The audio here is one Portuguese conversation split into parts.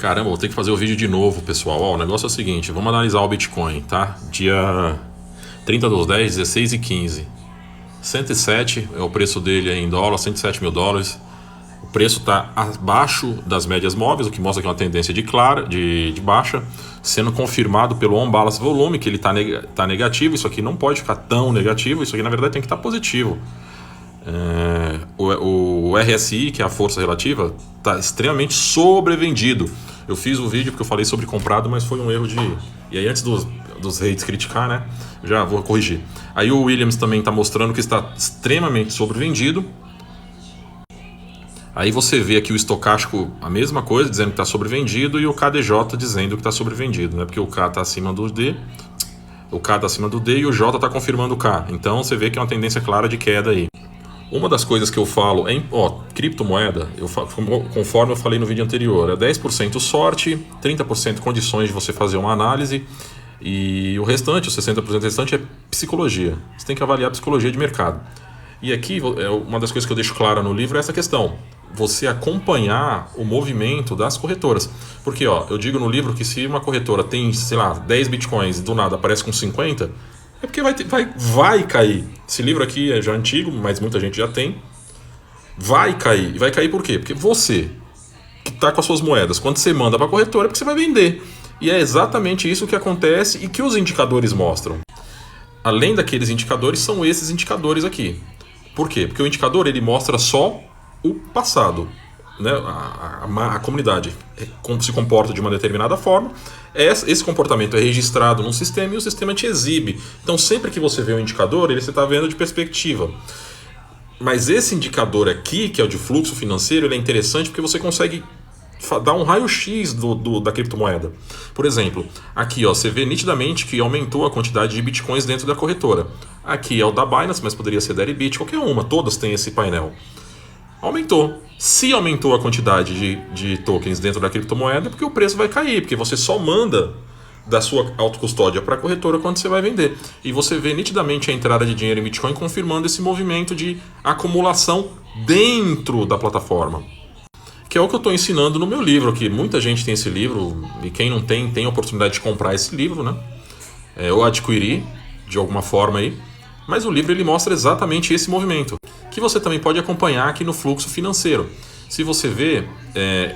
Caramba, vou ter que fazer o vídeo de novo, pessoal. Ó, o negócio é o seguinte, vamos analisar o Bitcoin, tá? Dia 30/10, 16h15. 107 é o preço dele aí em dólar, 107 mil dólares. O preço está abaixo das médias móveis, o que mostra que é uma tendência de baixa, sendo confirmado pelo On-Balance Volume, que ele tá negativo. Isso aqui não pode ficar tão negativo, isso aqui na verdade tem que estar positivo. O RSI, que é a força relativa, está extremamente sobrevendido. Eu fiz o vídeo porque eu falei sobre comprado, mas foi um erro de... E aí antes dos hates criticar, né, já vou corrigir. Aí o Williams também está mostrando que está extremamente sobrevendido. Aí você vê aqui o estocástico, a mesma coisa, dizendo que está sobrevendido, e o KDJ dizendo que está sobrevendido, né? Porque o K está acima do D, o K está acima do D e o J está confirmando o K. Então você vê que é uma tendência clara de queda aí. Uma das coisas que eu falo é, criptomoeda, conforme eu falei no vídeo anterior, é 10% sorte, 30% condições de você fazer uma análise, e o restante, os 60% restante, é psicologia. Você tem que avaliar a psicologia de mercado. E aqui, uma das coisas que eu deixo clara no livro é essa questão. Você acompanhar o movimento das corretoras. Porque eu digo no livro que se uma corretora tem, sei lá, 10 bitcoins e do nada aparece com 50, é porque vai cair. Esse livro aqui é já antigo, mas muita gente já tem. Vai cair. E vai cair por quê? Porque você, que está com as suas moedas, quando você manda para a corretora, é porque você vai vender. E é exatamente isso que acontece e que os indicadores mostram. Além daqueles indicadores, são esses indicadores aqui. Por quê? Porque o indicador ele mostra só o passado, né? A comunidade se comporta de uma determinada forma, esse comportamento é registrado num sistema e o sistema te exibe. Então sempre que você vê um indicador, você está vendo de perspectiva. Mas esse indicador aqui, que é o de fluxo financeiro, ele é interessante porque você consegue dar um raio-x da criptomoeda. Por exemplo, aqui você vê nitidamente que aumentou a quantidade de bitcoins dentro da corretora. Aqui é o da Binance, mas poderia ser da Deribit, qualquer uma, todas têm esse painel. Aumentou. Se aumentou a quantidade de tokens dentro da criptomoeda, é porque o preço vai cair, porque você só manda da sua autocustódia para a corretora quando você vai vender. E você vê nitidamente a entrada de dinheiro em Bitcoin confirmando esse movimento de acumulação dentro da plataforma. Que é o que eu estou ensinando no meu livro aqui. Muita gente tem esse livro, e quem não tem, tem a oportunidade de comprar esse livro, né? Eu adquiri de alguma forma aí. Mas o livro ele mostra exatamente esse movimento, que você também pode acompanhar aqui no fluxo financeiro. Se você vê,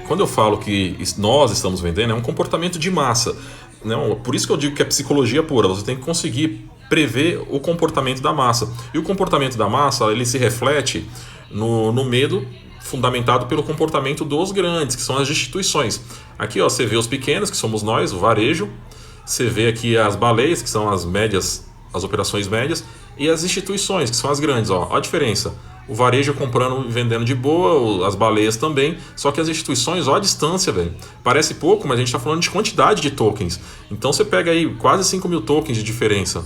quando eu falo que nós estamos vendendo, é um comportamento de massa. Não, por isso que eu digo que é psicologia pura. Você tem que conseguir prever o comportamento da massa. E o comportamento da massa ele se reflete no medo, fundamentado pelo comportamento dos grandes, que são as instituições. Aqui você vê os pequenos, que somos nós, o varejo. Você vê aqui as baleias, que são as médias, as operações médias, e as instituições, que são as grandes. Ó a diferença. O varejo comprando e vendendo de boa, as baleias também. Só que as instituições, a distância, velho. Parece pouco, mas a gente está falando de quantidade de tokens. Então você pega aí quase 5 mil tokens de diferença.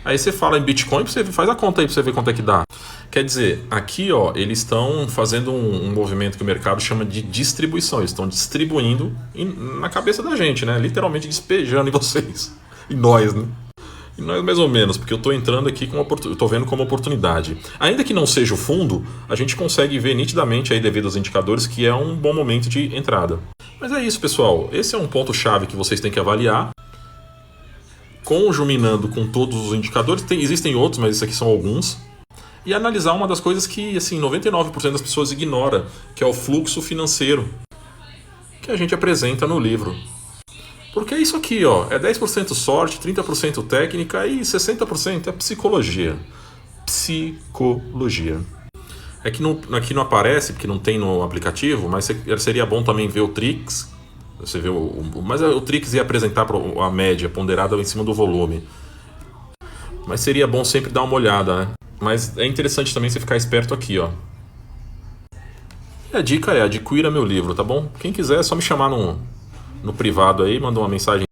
Aí você fala em Bitcoin, você faz a conta aí para você ver quanto é que dá. Quer dizer, aqui eles estão fazendo um movimento que o mercado chama de distribuição. Eles estão distribuindo na cabeça da gente, né? Literalmente despejando em vocês. E nós, né? E nós mais ou menos, porque eu estou entrando aqui eu estou vendo como oportunidade. Ainda que não seja o fundo, a gente consegue ver nitidamente aí devido aos indicadores que é um bom momento de entrada. Mas é isso, pessoal. Esse é um ponto-chave que vocês têm que avaliar. Conjuminando com todos os indicadores, existem outros, mas esses aqui são alguns. E analisar uma das coisas que 99% das pessoas ignora, que é o fluxo financeiro, que a gente apresenta no livro. Porque é isso aqui, é 10% sorte, 30% técnica e 60% é psicologia. Psicologia. É que aqui não aparece, porque não tem no aplicativo, mas seria bom também ver o Trix. Você vê mas o Trix ia apresentar a média ponderada em cima do volume. Mas seria bom sempre dar uma olhada, né? Mas é interessante também você ficar esperto aqui, E a dica é, adquira meu livro, tá bom? Quem quiser é só me chamar no privado aí, manda uma mensagem.